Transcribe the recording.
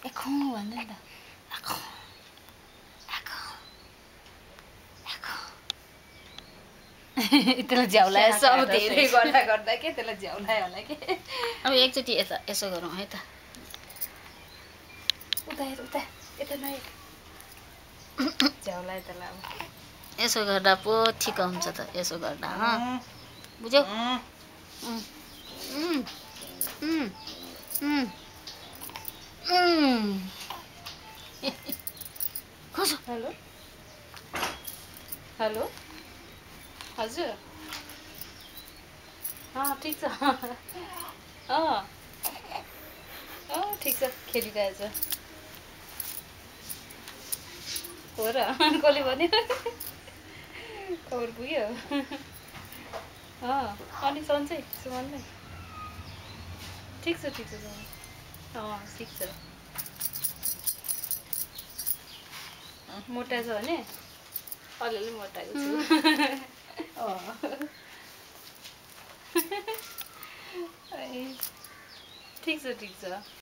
एखो भन्दै नि त एखो एखो एखो त्यसलाई झ्याउलायो सब धेरै गर्दा गर्दा के त्यसलाई झ्याउलायो होला के अब एकचोटि यता यसो गरौँ है त उता उता यता नहेर झ्याउलायो त्यसलाई अब यसो गर्दा पो ठिक हुन्छ त यसो गर्दा बुझ्यौ हेलो हेलो हजुर ठिक छ ठिक छ खेलिरहेछ हो र कसले भन्यो खबर पुग्यो अनि सन्चै सुमनलाई ठिक छ ठिक छ ठिक छ मोटा छ भने अलिअलि मोटाएको छु ठिक छ